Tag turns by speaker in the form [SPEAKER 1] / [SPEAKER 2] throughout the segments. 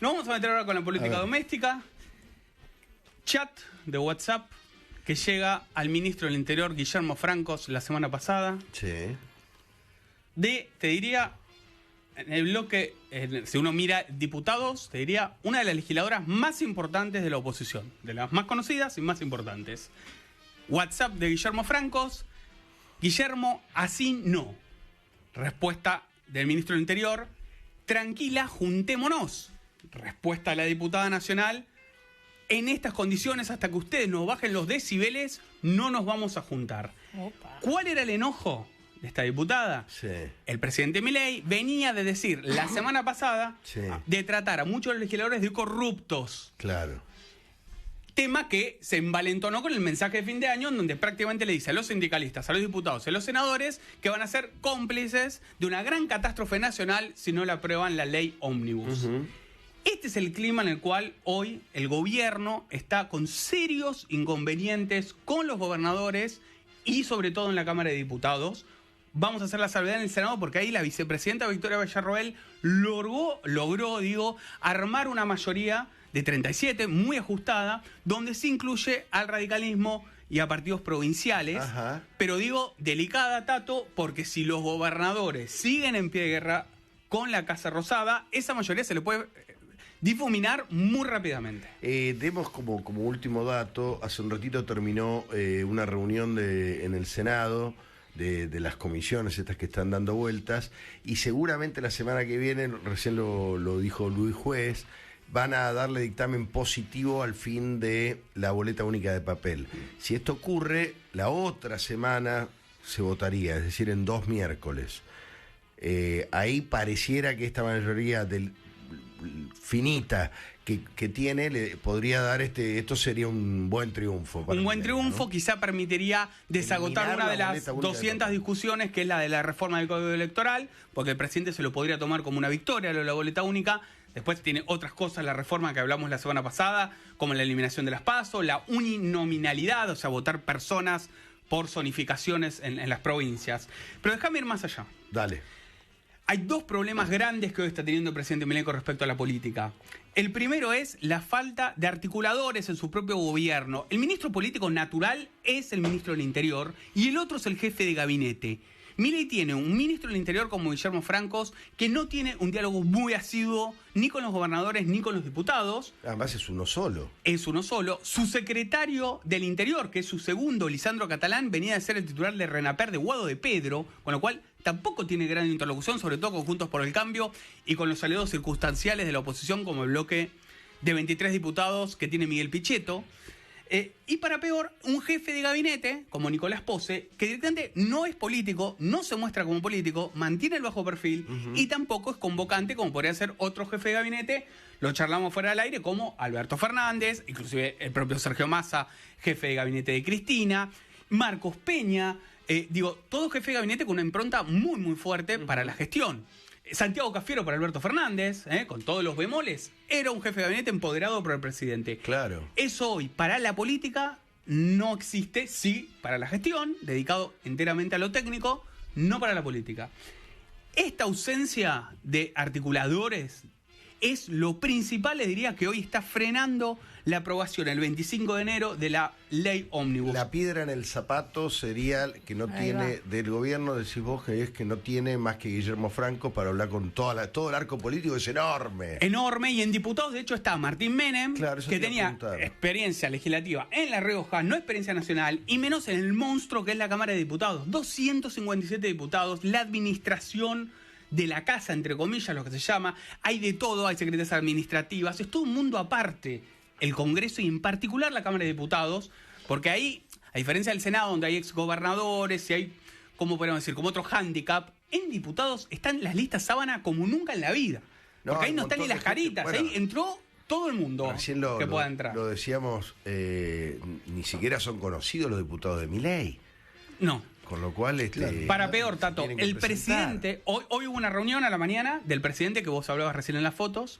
[SPEAKER 1] Nos vamos a meter ahora con la política doméstica. Chat de WhatsApp que llega al ministro del Interior, Guillermo Francos, la semana pasada.
[SPEAKER 2] Sí.
[SPEAKER 1] Te diría, en el bloque, si uno mira diputados, te diría una de las legisladoras más importantes de la oposición. De las más conocidas y más importantes. WhatsApp de Guillermo Francos. Guillermo, así no. Respuesta del ministro del Interior. Tranquila, juntémonos. Respuesta a la diputada nacional. En estas condiciones, hasta que ustedes nos bajen los decibeles, no nos vamos a juntar.
[SPEAKER 3] Opa.
[SPEAKER 1] ¿Cuál era el enojo de esta diputada?
[SPEAKER 2] Sí.
[SPEAKER 1] El presidente Milei venía de decir la semana pasada de tratar a muchos legisladores de corruptos.
[SPEAKER 2] Claro.
[SPEAKER 1] Tema que se envalentonó con el mensaje de fin de año, en donde prácticamente le dice a los sindicalistas, a los diputados y a los senadores que van a ser cómplices de una gran catástrofe nacional si no le aprueban la ley ómnibus. Este es el clima en el cual hoy el gobierno está con serios inconvenientes con los gobernadores y sobre todo en la Cámara de Diputados. Vamos a hacer la salvedad en el Senado porque ahí la vicepresidenta Victoria Villarroel logró armar una mayoría de 37, muy ajustada, donde se incluye al radicalismo y a partidos provinciales.
[SPEAKER 2] Ajá.
[SPEAKER 1] Pero delicada, Tato, porque si los gobernadores siguen en pie de guerra con la Casa Rosada, esa mayoría se le puede difuminar muy rápidamente.
[SPEAKER 2] Demos como último dato, hace un ratito terminó una reunión en el Senado de las comisiones estas que están dando vueltas, y seguramente la semana que viene, recién lo dijo Luis Juez, van a darle dictamen positivo al fin de la boleta única de papel. Si esto ocurre, la otra semana se votaría, es decir, en 2 miércoles. Ahí pareciera que esta mayoría finita que tiene le podría dar esto sería un buen triunfo.
[SPEAKER 1] Un buen triunfo, ¿no? Quizá permitiría desagotar
[SPEAKER 2] eliminar
[SPEAKER 1] una de las 200 discusiones, que es la de la reforma del Código Electoral, porque el presidente se lo podría tomar como una victoria, lo de la boleta única. Después tiene otras cosas, la reforma que hablamos la semana pasada, como la eliminación de las PASO, la uninominalidad, o sea, votar personas por zonificaciones en las provincias. Pero déjame ir más allá.
[SPEAKER 2] Dale.
[SPEAKER 1] Hay 2 problemas grandes que hoy está teniendo el presidente Milei con respecto a la política. El primero es la falta de articuladores en su propio gobierno. El ministro político natural es el ministro del Interior y el otro es el jefe de gabinete. Milei tiene un ministro del Interior como Guillermo Francos que no tiene un diálogo muy asiduo ni con los gobernadores ni con los diputados.
[SPEAKER 2] Además es uno solo.
[SPEAKER 1] Es uno solo. Su secretario del Interior, que es su segundo, Lisandro Catalán, venía de ser el titular de RENAPER de Guado de Pedro, con lo cual tampoco tiene gran interlocución, sobre todo con Juntos por el Cambio y con los aliados circunstanciales de la oposición, como el bloque de 23 diputados que tiene Miguel Pichetto. Y para peor, un jefe de gabinete, como Nicolás Pose, que directamente no es político, no se muestra como político, mantiene el bajo perfil y tampoco es convocante como podría ser otro jefe de gabinete. Lo charlamos fuera del aire, como Alberto Fernández, inclusive el propio Sergio Massa, jefe de gabinete de Cristina, Marcos Peña, todo jefe de gabinete con una impronta muy, muy fuerte para la gestión. Santiago Cafiero para Alberto Fernández, con todos los bemoles, era un jefe de gabinete empoderado por el presidente.
[SPEAKER 2] Claro.
[SPEAKER 1] Eso hoy para la política no existe, sí para la gestión, dedicado enteramente a lo técnico, no para la política. Esta ausencia de articuladores es lo principal, les diría, que hoy está frenando la aprobación el 25 de enero de la ley ómnibus.
[SPEAKER 2] La piedra en el zapato sería que no tiene, del gobierno, decís vos, que es que no tiene más que Guillermo Franco para hablar con todo el arco político, es enorme.
[SPEAKER 1] Enorme, y en diputados, de hecho, está Martín Menem,
[SPEAKER 2] claro,
[SPEAKER 1] que tenía experiencia legislativa en La Rioja, no experiencia nacional, y menos en el monstruo que es la Cámara de Diputados. 257 diputados, la administración de la casa, entre comillas, lo que se llama, hay de todo, hay secretarias administrativas, es todo un mundo aparte, el Congreso y en particular la Cámara de Diputados, porque ahí, a diferencia del Senado, donde hay exgobernadores y hay, ¿cómo podemos decir?, como otro hándicap, en diputados están las listas sábana como nunca en la vida, porque ahí no están ni las caritas, bueno, ahí entró todo el mundo que pueda entrar.
[SPEAKER 2] Lo decíamos, ni siquiera son conocidos los diputados de Milei.
[SPEAKER 1] No.
[SPEAKER 2] Con lo cual,
[SPEAKER 1] para peor, Tato, el presidente, hoy hubo una reunión a la mañana del presidente, que vos hablabas recién en las fotos,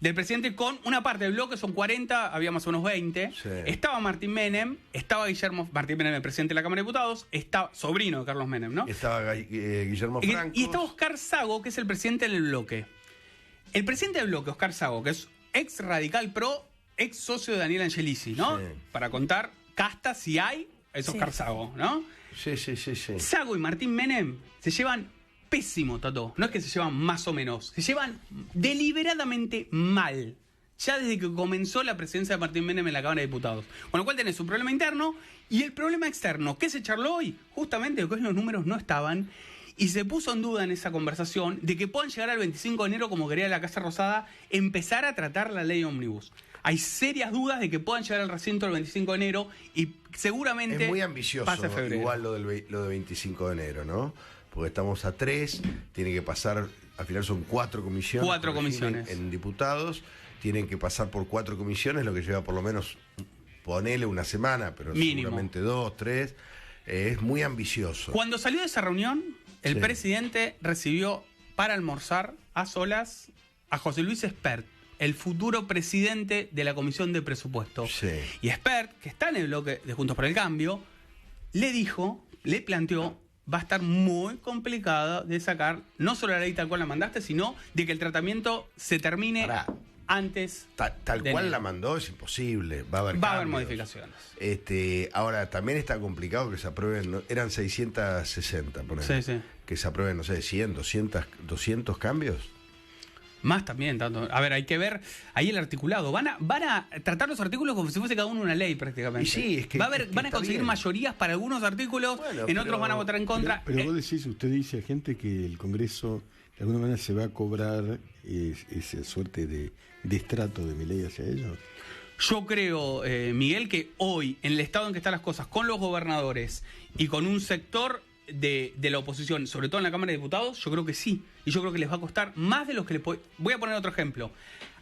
[SPEAKER 1] del presidente con una parte del bloque, son 40, había más o menos 20. Sí. Estaba Martín Menem, estaba Martín Menem, el presidente de la Cámara de Diputados, estaba sobrino de Carlos Menem, ¿no?
[SPEAKER 2] Estaba Guillermo Franco.
[SPEAKER 1] Y estaba Oscar Sago, que es el presidente del bloque. El presidente del bloque, Oscar Sago, que es ex radical pro, ex socio de Daniel Angelici, ¿no?
[SPEAKER 2] Sí.
[SPEAKER 1] Para contar casta si hay, es Oscar Sago, ¿no?
[SPEAKER 2] Sí.
[SPEAKER 1] Sago y Martín Menem se llevan pésimo, Tato. No es que se llevan más o menos, se llevan deliberadamente mal. Ya desde que comenzó la presidencia de Martín Menem en la Cámara de Diputados. Con lo cual tenés un problema interno y el problema externo. ¿Qué se charló hoy? Justamente que hoy los números no estaban y se puso en duda en esa conversación de que puedan llegar al 25 de enero, como quería la Casa Rosada, empezar a tratar la ley ómnibus. Hay serias dudas de que puedan llegar al recinto el 25 de enero y seguramente
[SPEAKER 2] es muy ambicioso,
[SPEAKER 1] pase febrero.
[SPEAKER 2] igual lo de 25 de enero, ¿no? Porque estamos a 3, tiene que pasar, al final son 4 comisiones.
[SPEAKER 1] 4 comisiones.
[SPEAKER 2] En diputados, tienen que pasar por 4 comisiones, lo que lleva por lo menos, ponele una semana, pero
[SPEAKER 1] mínimo.
[SPEAKER 2] Seguramente 2, 3. Es muy ambicioso.
[SPEAKER 1] Cuando salió de esa reunión, el
[SPEAKER 2] Sí.
[SPEAKER 1] presidente recibió para almorzar a solas a José Luis Espert, el futuro presidente de la Comisión de Presupuesto.
[SPEAKER 2] Sí.
[SPEAKER 1] Y Espert, que está en el bloque de Juntos por el Cambio, le planteó, va a estar muy complicado de sacar no solo la ley tal cual la mandaste, sino de que el tratamiento se termine
[SPEAKER 2] Pará.
[SPEAKER 1] antes.
[SPEAKER 2] Tal
[SPEAKER 1] de
[SPEAKER 2] cual
[SPEAKER 1] enero.
[SPEAKER 2] la mandó es imposible. Va a haber cambios.
[SPEAKER 1] modificaciones.
[SPEAKER 2] Ahora, también está complicado que se aprueben, ¿no? Eran 660, ponele.
[SPEAKER 1] Sí.
[SPEAKER 2] Que se aprueben, no sé, 100, 200 cambios.
[SPEAKER 1] Más también, tanto. A ver, hay que ver ahí el articulado. Van a tratar los artículos como si fuese cada uno una ley prácticamente.
[SPEAKER 2] Y sí, es que-
[SPEAKER 1] van a
[SPEAKER 2] está
[SPEAKER 1] conseguir
[SPEAKER 2] bien.
[SPEAKER 1] mayorías para algunos artículos,
[SPEAKER 2] Bueno,
[SPEAKER 1] en otros
[SPEAKER 2] pero-
[SPEAKER 1] van a votar en contra.
[SPEAKER 3] Pero vos decís, usted dice a gente que el Congreso de alguna manera se va a cobrar esa suerte de estrato de Milei hacia ellos.
[SPEAKER 1] Yo creo, Miguel, que hoy, en el estado en que están las cosas, con los gobernadores y con un sector de la oposición, sobre todo en la Cámara de Diputados, yo creo que sí. Y yo creo que les va a costar más de los que les puede... Voy a poner otro ejemplo.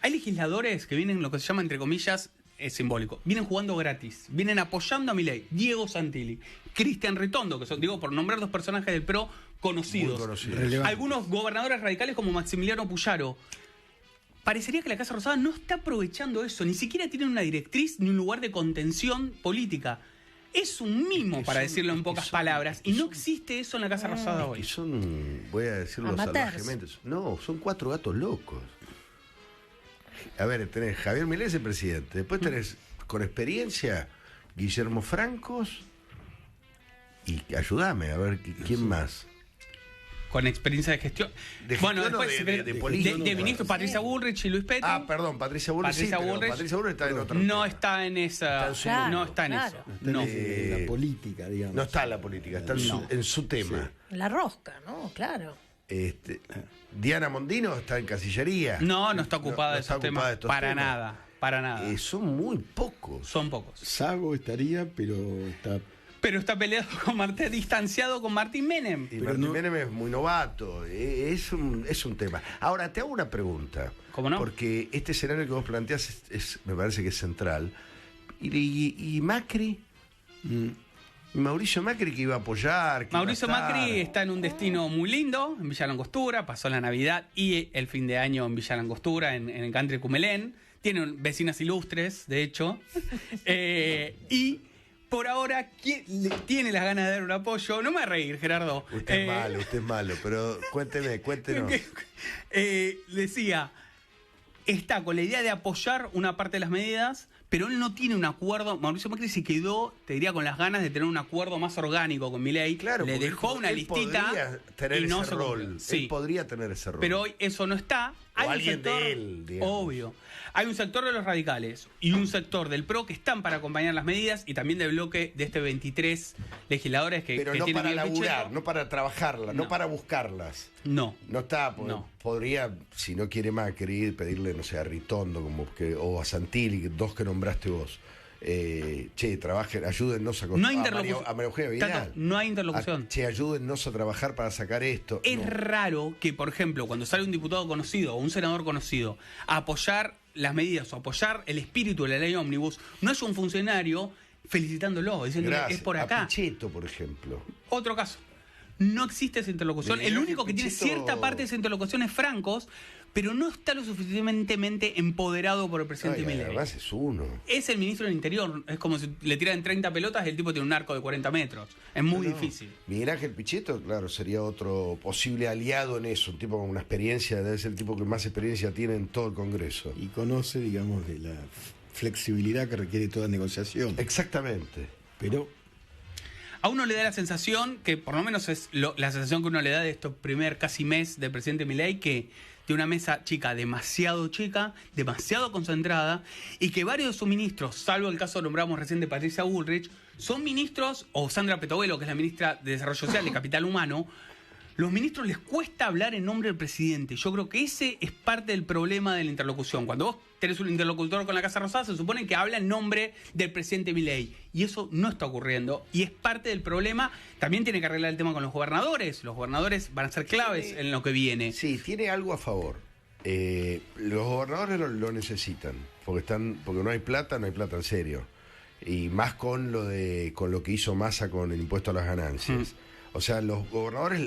[SPEAKER 1] Hay legisladores que vienen, lo que se llama, entre comillas, simbólico. Vienen jugando gratis. Vienen apoyando a Milei. Diego Santilli, Cristian Ritondo, que son, digo, por nombrar 2 personajes del PRO conocidos.
[SPEAKER 2] Muy conocidos.
[SPEAKER 3] Relevante.
[SPEAKER 1] Algunos gobernadores radicales como Maximiliano Puyaro. Parecería que la Casa Rosada no está aprovechando eso. Ni siquiera tienen una directriz ni un lugar de contención política. Es un mimo, para decirlo en pocas palabras. Y no existe eso en la Casa Rosada
[SPEAKER 2] Y
[SPEAKER 1] hoy.
[SPEAKER 2] son, voy a decirlo
[SPEAKER 4] Amateurs.
[SPEAKER 2] salvajemente, no, son 4 gatos locos. A ver, tenés Javier Milei, el presidente. Después tenés, con experiencia, Guillermo Francos. Y ayúdame, a ver, ¿quién más?
[SPEAKER 1] Con experiencia de gestión.
[SPEAKER 2] De
[SPEAKER 1] Bueno,
[SPEAKER 2] gestión o
[SPEAKER 1] después
[SPEAKER 2] de política.
[SPEAKER 1] de ministros, Patricia Bullrich y Luis Petri.
[SPEAKER 2] Ah, perdón, Patricia Bullrich.
[SPEAKER 1] Patricia
[SPEAKER 2] sí, pero
[SPEAKER 1] Bullrich
[SPEAKER 2] Patricia Bullrich está en otra.
[SPEAKER 1] no está en esa.
[SPEAKER 2] Está en su
[SPEAKER 1] no está en
[SPEAKER 4] claro.
[SPEAKER 1] eso.
[SPEAKER 3] Está
[SPEAKER 1] No.
[SPEAKER 3] en la política, digamos.
[SPEAKER 2] No está en la política, está en su tema.
[SPEAKER 4] La rosca, ¿no? Claro.
[SPEAKER 2] Diana Mondino está en Cancillería.
[SPEAKER 1] No está ocupada de
[SPEAKER 2] está
[SPEAKER 1] esos
[SPEAKER 2] ocupada
[SPEAKER 1] temas.
[SPEAKER 2] de estos
[SPEAKER 1] Para
[SPEAKER 2] temas.
[SPEAKER 1] nada. Para nada.
[SPEAKER 2] Son muy pocos.
[SPEAKER 1] Son pocos.
[SPEAKER 3] Sago estaría, pero está...
[SPEAKER 1] Pero está peleado con Martín, distanciado con Martín Menem.
[SPEAKER 2] Y
[SPEAKER 3] Pero
[SPEAKER 2] Martín
[SPEAKER 3] no-
[SPEAKER 2] Menem es muy novato, es un tema. Ahora, te hago una pregunta.
[SPEAKER 1] ¿Cómo no?
[SPEAKER 2] Porque este escenario que vos planteás me parece que es central. ¿Y Macri? Mauricio Macri que iba a apoyar. Que
[SPEAKER 1] Mauricio
[SPEAKER 2] iba a estar.
[SPEAKER 1] Macri está en un destino muy lindo, en Villa Langostura, pasó la Navidad y el fin de año en Villa Langostura, en el country Cumelén. Tiene vecinas ilustres, de hecho. Y por ahora tiene las ganas de dar un apoyo. No me voy a reír, Gerardo.
[SPEAKER 2] Usted es malo, pero cuéntenos.
[SPEAKER 1] Decía, está con la idea de apoyar una parte de las medidas, pero él no tiene un acuerdo. Mauricio Macri se quedó, te diría, con las ganas de tener un acuerdo más orgánico con Milei.
[SPEAKER 2] Claro,
[SPEAKER 1] le
[SPEAKER 2] porque
[SPEAKER 1] dejó una
[SPEAKER 2] él
[SPEAKER 1] listita
[SPEAKER 2] podría tener
[SPEAKER 1] y no
[SPEAKER 2] ese
[SPEAKER 1] se
[SPEAKER 2] rol.
[SPEAKER 1] cumplió. Sí.
[SPEAKER 2] Él podría tener ese rol.
[SPEAKER 1] Pero hoy eso no está. Hay un
[SPEAKER 2] alguien de
[SPEAKER 1] sector,
[SPEAKER 2] él, digamos.
[SPEAKER 1] obvio. Hay un sector de los radicales y un sector del PRO que están para acompañar las medidas y también del bloque de 23 legisladores que
[SPEAKER 2] Pero
[SPEAKER 1] que
[SPEAKER 2] no
[SPEAKER 1] tienen
[SPEAKER 2] para
[SPEAKER 1] Miguel
[SPEAKER 2] laburar,
[SPEAKER 1] Pichetto.
[SPEAKER 2] no para trabajarlas, no
[SPEAKER 1] No.
[SPEAKER 2] para buscarlas.
[SPEAKER 1] No.
[SPEAKER 2] No está,
[SPEAKER 1] No.
[SPEAKER 2] podría, si no quiere Macri, pedirle, no sé, a Ritondo o a Santilli, 2 que nombraste vos. Trabajen, ayúdennos a
[SPEAKER 1] No hay
[SPEAKER 2] a
[SPEAKER 1] interlocución.
[SPEAKER 2] A María Eugenia Vidal.
[SPEAKER 1] Tato, no hay interlocución.
[SPEAKER 2] Ayúdennos a trabajar para sacar esto.
[SPEAKER 1] Es
[SPEAKER 2] No.
[SPEAKER 1] raro que, por ejemplo, cuando sale un diputado conocido o un senador conocido a apoyar las medidas o apoyar el espíritu de la ley ómnibus, no haya un funcionario felicitándolo, diciendo
[SPEAKER 2] Gracias.
[SPEAKER 1] es por
[SPEAKER 2] A
[SPEAKER 1] acá.
[SPEAKER 2] Pichetto, por ejemplo.
[SPEAKER 1] Otro caso. No existe esa interlocución.
[SPEAKER 2] Miguel
[SPEAKER 1] El
[SPEAKER 2] Ángel
[SPEAKER 1] único que tiene
[SPEAKER 2] Pichetto-
[SPEAKER 1] cierta parte de esa interlocución es Francos, pero no está lo suficientemente empoderado por el presidente
[SPEAKER 2] Ay,
[SPEAKER 1] Milei.
[SPEAKER 2] además es uno.
[SPEAKER 1] Es el ministro del Interior, es como si le tiran 30 pelotas y el tipo tiene un arco de 40 metros. Es muy difícil.
[SPEAKER 2] Miguel Ángel Pichetto, claro, sería otro posible aliado en eso, un tipo con una experiencia, debe ser el tipo que más experiencia tiene en todo el Congreso.
[SPEAKER 3] Y conoce, digamos, de la flexibilidad que requiere toda negociación.
[SPEAKER 2] Exactamente.
[SPEAKER 3] Pero
[SPEAKER 1] A uno le da la sensación, que por lo menos es la sensación que uno le da de este primer casi mes del presidente Milei, que tiene una mesa chica, demasiado concentrada, y que varios de sus ministros, salvo el caso que nombramos recién de Patricia Bullrich, son ministros, o Sandra Petovelo, que es la ministra de Desarrollo Social de Capital Humano, los ministros les cuesta hablar en nombre del presidente. Yo creo que ese es parte del problema de la interlocución. Cuando vos tenés un interlocutor con la Casa Rosada, se supone que habla en nombre del presidente Milei. Y eso no está ocurriendo. Y es parte del problema. También tiene que arreglar el tema con los gobernadores. Los gobernadores van a ser claves en lo que viene.
[SPEAKER 2] Sí, tiene algo a favor. Los gobernadores lo necesitan, porque no hay plata en serio. Y más con lo que hizo Massa con el impuesto a las ganancias. O sea, los gobernadores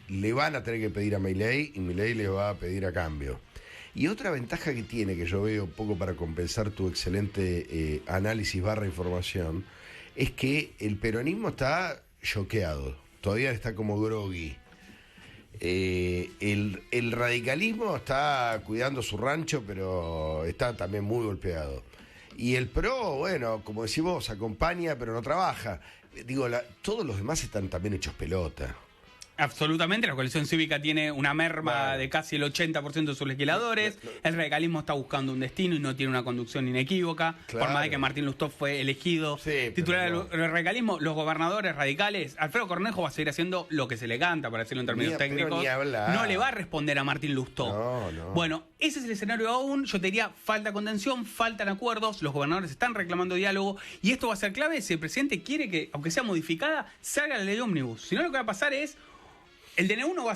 [SPEAKER 2] le van a tener que pedir a Milei y Milei le va a pedir a cambio. Y otra ventaja que tiene, que yo veo un poco para compensar tu excelente análisis / información, es que el peronismo está choqueado, todavía está como groggy. El radicalismo está cuidando su rancho, pero está también muy golpeado. Y el PRO, bueno, como decís vos, acompaña pero no trabaja. Digo, todos los demás están también hechos pelota.
[SPEAKER 1] Absolutamente, la coalición cívica tiene una merma de casi el 80% de sus legisladores. El radicalismo está buscando un destino y no tiene una conducción inequívoca.
[SPEAKER 2] Claro.
[SPEAKER 1] Por más de que Martín Lustó fue elegido titular del radicalismo, los gobernadores radicales, Alfredo Cornejo va a seguir haciendo lo que se le canta, para decirlo en términos técnicos. No le va a responder a Martín Lustó.
[SPEAKER 2] No.
[SPEAKER 1] Bueno, ese es el escenario aún. Yo te diría, falta contención, faltan acuerdos, los gobernadores están reclamando diálogo y esto va a ser clave si el presidente quiere que, aunque sea modificada, salga la ley ómnibus. Si no, lo que va a pasar es el DN1 va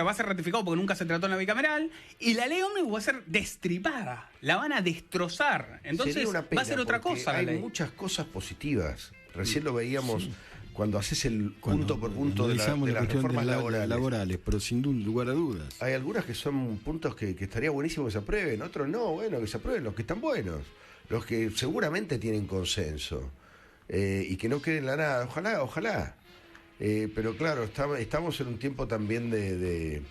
[SPEAKER 1] a ser ratificado porque nunca se trató en la bicameral y la ley ómnibus va a ser destripada, la van a destrozar. Entonces
[SPEAKER 2] va
[SPEAKER 1] a ser otra cosa la
[SPEAKER 2] hay
[SPEAKER 1] ley.
[SPEAKER 2] muchas cosas positivas. Recién lo veíamos cuando haces el punto por punto de las reformas laborales.
[SPEAKER 3] Pero sin lugar a dudas.
[SPEAKER 2] Hay algunas que son puntos que estaría buenísimo que se aprueben, otros no, bueno, que se aprueben los que están buenos, los que seguramente tienen consenso y que no queden en la nada, ojalá. Pero claro, estamos en un tiempo también de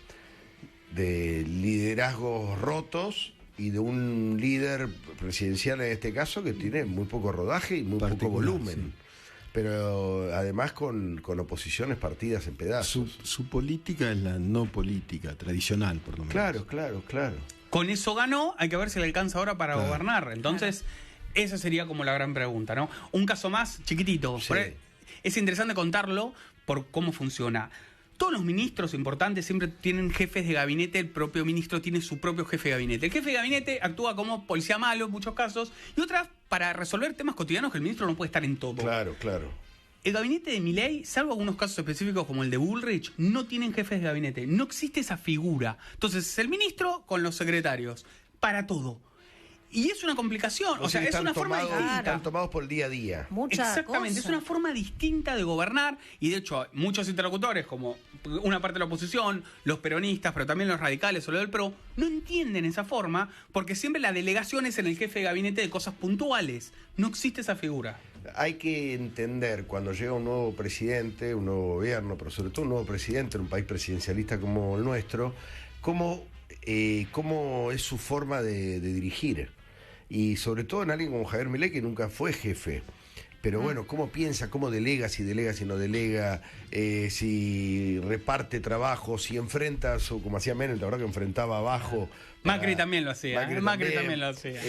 [SPEAKER 2] liderazgos rotos y de un líder presidencial en este caso que tiene muy poco rodaje y muy poco volumen. Sí. Pero además con oposiciones partidas en pedazos.
[SPEAKER 3] Su política es la no política tradicional, por lo menos.
[SPEAKER 2] Claro.
[SPEAKER 1] Con eso ganó, hay que ver si le alcanza ahora para gobernar. Entonces, esa sería como la gran pregunta, ¿no? Un caso más chiquitito.
[SPEAKER 2] Sí.
[SPEAKER 1] Es interesante contarlo por cómo funciona. Todos los ministros importantes siempre tienen jefes de gabinete, el propio ministro tiene su propio jefe de gabinete. El jefe de gabinete actúa como policía malo en muchos casos y otras para resolver temas cotidianos que el ministro no puede estar en todo.
[SPEAKER 2] Claro.
[SPEAKER 1] El gabinete de Milei, salvo algunos casos específicos como el de Bullrich, no tienen jefes de gabinete, no existe esa figura. Entonces es el ministro con los secretarios, para todo. Y es una complicación, o sea, es una forma distinta.
[SPEAKER 2] Están tomados por el día a día.
[SPEAKER 1] Exactamente, es una forma distinta de gobernar y de hecho muchos interlocutores, como una parte de la oposición, los peronistas, pero también los radicales o lo del PRO, no entienden esa forma porque siempre la delegación es en el jefe de gabinete de cosas puntuales. No existe esa figura.
[SPEAKER 2] Hay que entender cuando llega un nuevo presidente, un nuevo gobierno, pero sobre todo un nuevo presidente en un país presidencialista como el nuestro, cómo es su forma de dirigir. Y sobre todo en alguien como Javier Milei, que nunca fue jefe. Pero bueno, cómo piensa, cómo delega, si no delega, si reparte trabajo, si enfrenta, como hacía Menem, la verdad que enfrentaba abajo.
[SPEAKER 1] Macri también lo hacía. Macri también lo hacía.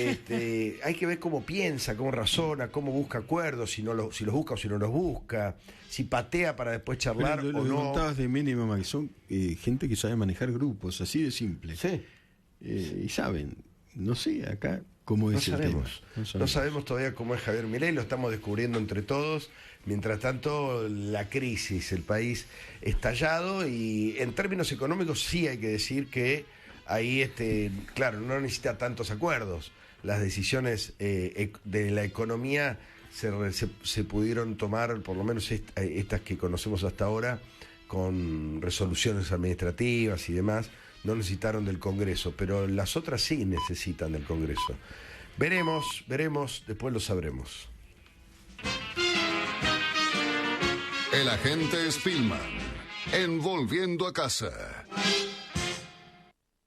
[SPEAKER 2] Hay que ver cómo piensa, cómo razona, cómo busca acuerdos, si los busca o si no los busca, si patea para después charlar o no.
[SPEAKER 3] Lo contabas de Menem, que son gente que sabe manejar grupos, así de simple.
[SPEAKER 2] Sí.
[SPEAKER 3] Y saben, no sé, acá cómo es el tema.
[SPEAKER 2] No sabemos todavía cómo es Javier Milei, lo estamos descubriendo entre todos. Mientras tanto, la crisis, el país estallado y en términos económicos sí hay que decir que ahí, claro, no necesita tantos acuerdos. Las decisiones de la economía se pudieron tomar, por lo menos estas que conocemos hasta ahora, con resoluciones administrativas y demás, no necesitaron del Congreso, pero las otras sí necesitan del Congreso. Veremos, después lo sabremos.
[SPEAKER 5] El agente Spillman, en Volviendo a Casa.